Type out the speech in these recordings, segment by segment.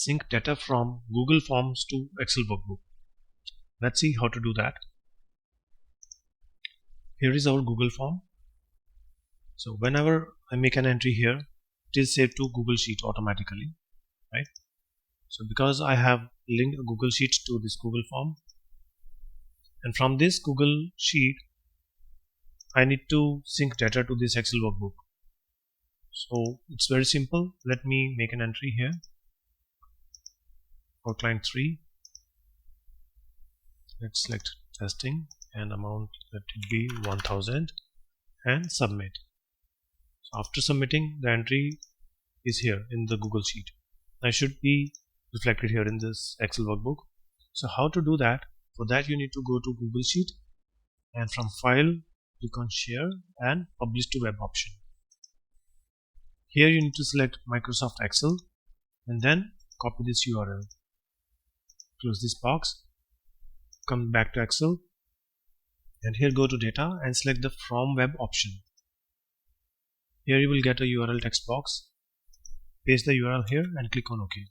sync data from Google Forms to Excel Workbook. Let's see how to do that. Here is our Google form. So whenever I make an entry here, it is saved to Google Sheet automatically, right? So because I have linked a Google Sheet to this Google form, and from this Google Sheet I need to sync data to this Excel Workbook. So it's very simple. Let me make an entry here for client 3. Let's select testing and amount, let it be 1000, and submit. So after submitting, the entry is here in the Google Sheet. I should be reflected here in this Excel Workbook. So how to do that? For that you need to go to Google Sheet and from file click on share and publish to web option. Here you need to select Microsoft Excel and then copy this URL. Close this box, come back to Excel, and here go to data and select the from web option. Here you will get a URL text box. Paste the URL here and click on OK.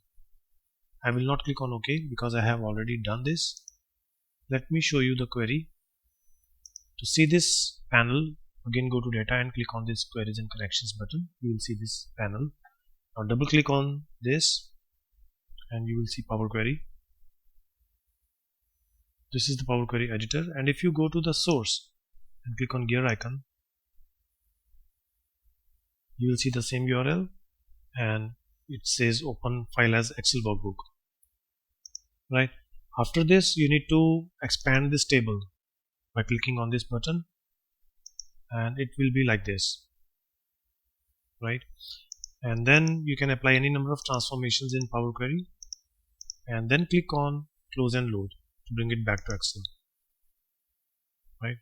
I will not click on OK because I have already done this. Let me show you the query. To see this panel, again go to data and click on this queries and corrections button. You will see this panel. Now double click on this and you will see Power Query. This is the Power Query editor, and if you go to the source and click on gear icon, you will see the same URL and it says open file as Excel Workbook. Right. After this you need to expand this table by clicking on this button and it will be like this, right? And then you can apply any number of transformations in Power Query and then click on close and load to bring it back to Excel, right?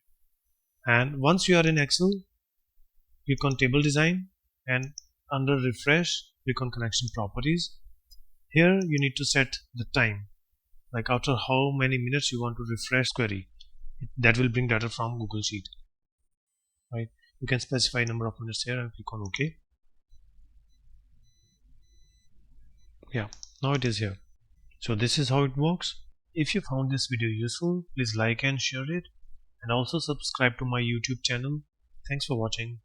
And once you are in Excel, click on table design and under refresh click on connection properties. Here you need to set the time, like after how many minutes you want to refresh query. That will bring data from Google Sheet, right? You can specify number of minutes here and click on OK. Yeah, now it is here. So this is how it works. If you found this video useful, please like and share it, and also subscribe to my YouTube channel. Thanks for watching.